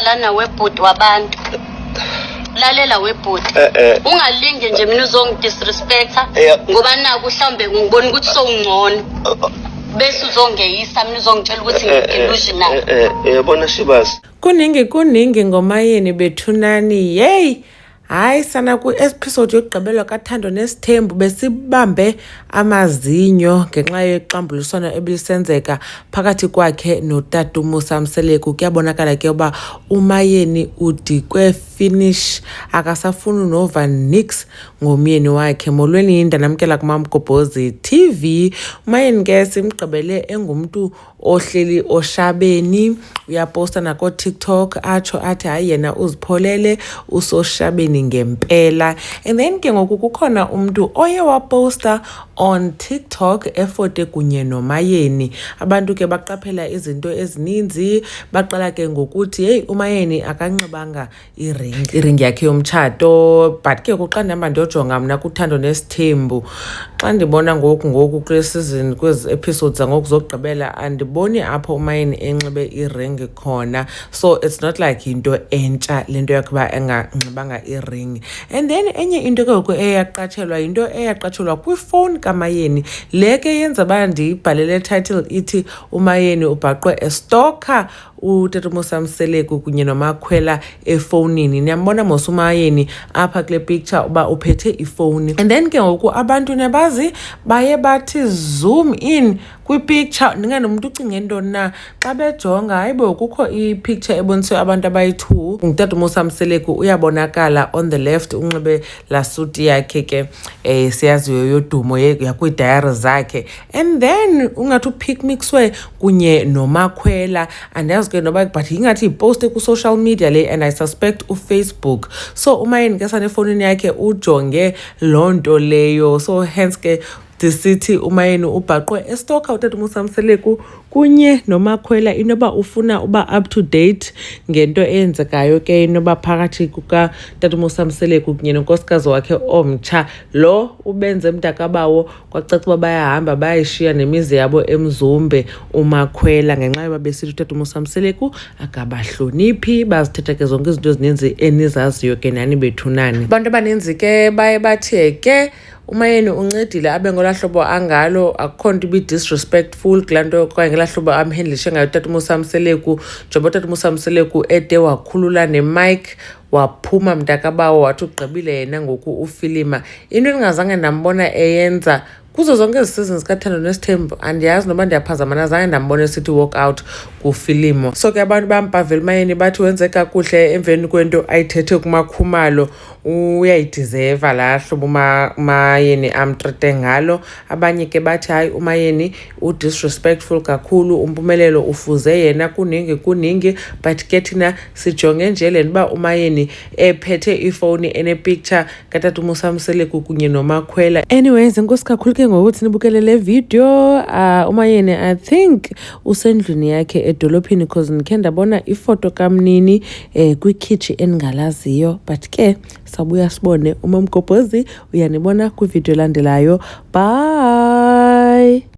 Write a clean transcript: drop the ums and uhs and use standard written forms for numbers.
lana webhodi wabantu. Lalela webhodi. Ungalinge nje mina uzongidisrespecta ngoba naku mhlambe ngibona ukuthi sowungcono. Bese uzongeyisa mina uzongitshela ukuthi ngidelusional. Yabona Shibasi. Kuningi ngomayeni bethunani. Hey! Hayi sana ku episode yokugqibela kaThando Nesithembu besibambe amazinyo ngenxa yexambuliswano ebilisenzeka phakathi kwakhe noTata Musa Mseleku. Kuyabonakala ke uba umayeni udikwe finish akasafuna nova nix ngomyeni wakhe. Molweni indanamkela kuMamgobhozi TV. Umayeni ke simgqibele engumuntu ohleli oshabeni, uyaposta na ko TikTok atsho athi hayi yena uzipholele usoshabeni ngempela. And then ke ngoku kukhona umuntu oye waposta on TikTok efote kunye nomayeni. Abantu ke baqaphela izinto ezininzi, baqala ke ngokuthi hey umayeni akanxibanga iring yakhe yomtshato. But ke kuqanda manje ojonga mina kuThando Nesithembu xa ndibona ngoku kule season kwezi episodes zangoku zokugqibela andiboni apho umayeni enxibe iring khona. So it's not like into entsha lento yakuba enganxibanga iring. And then enye into ke ngoku eyaqatshelwa into eyaqatshelwa kwifone kamayeni leke yenza ba ndibhalele title ithi umayeni ubhaqwe estalker uTata Musa Mseleku kunye noMakhwela efonini. Niyambona mos umayeni apha kule picture uba uphethe ifoni. And then ke ngoku abantu nebazi baye bathi zoom in kwi-picture ndinganomuntu ucinge ntoni na xa bejonga hayibo kukho i-picture eboniswe abantu abayi-2. UTata Musa Mseleku uyabonakala on the left unxibe la suit yakhe ke siyaziyo yodumo yakwi-diary zakhe. And then ungathi upicmixwe kunye noMakhwela andazi ke noba but ingathi iposte ku-social media le and I suspect uFacebook. So umayeni ke sanefonini yakhe ujonge loo nto leyo. So hence ke disithi umayeni ubhaqwe estalker uTata Musa Mseleku kunye noMakhwela inoba ufuna uba up to date ngento eyenzekayo ke inoba phakathi kukaTata Musa Mseleku kunye nonkosikazi wakhe omtsha lo ubenze mntakabawo kwacaca uba bayahamba bayishiya nemizi yabo eMzumbe uMakhwela ngenxa yoba besithi uTata Musa Mseleku akabahloniphi bazithetha ke zonke izinto ezininzi enizaziyo ke nani bethunani. Abantu abaninzi ke baye bathi ke umayeni uncedile abe ngolahlobo angalo akukho nto ibi-disrespectful kulaa nto okanye ngelaa hlobo amhendlishe ngayo uTata Musa Mseleku njengoba uTata Musa Mseleku ede wakhulula nemike waphuma mntakabawo wathi ugqibile yena ngoku ufilima. Into endingazange ndambona eyenza kuzo zonke ezi seasons kaThando Nesithembu andiyazi noba ndiyaphazamana zange ndambona esithi walk out kufilimo. So ke abantu bampavela umayeni bathi wenze kakuhle emveni kwento ayithethe kuMakhumalo uyayideserva laa hlobo umayeni amtrete ngalo. Abanye ke bathi hayi umayeni udisrespectful kakhulu umpumelelo ufuze yena kuningi but ke thina sijonge nje le ntoba umayeni ephethe ifowuni enepicture kaTata Musa Mseleku kunye noMakhwela. Anyways enkosi kakhulu ke ngokuthi nibukele le video. Umayeni I think usendlini yakhe edolophini because ndikhe ndabona ifoto kamnini kwikhitshi endingalaziyo but ke sabuya sibone uMamgobhozi uyanibona kwivideo elandelayo. Bye.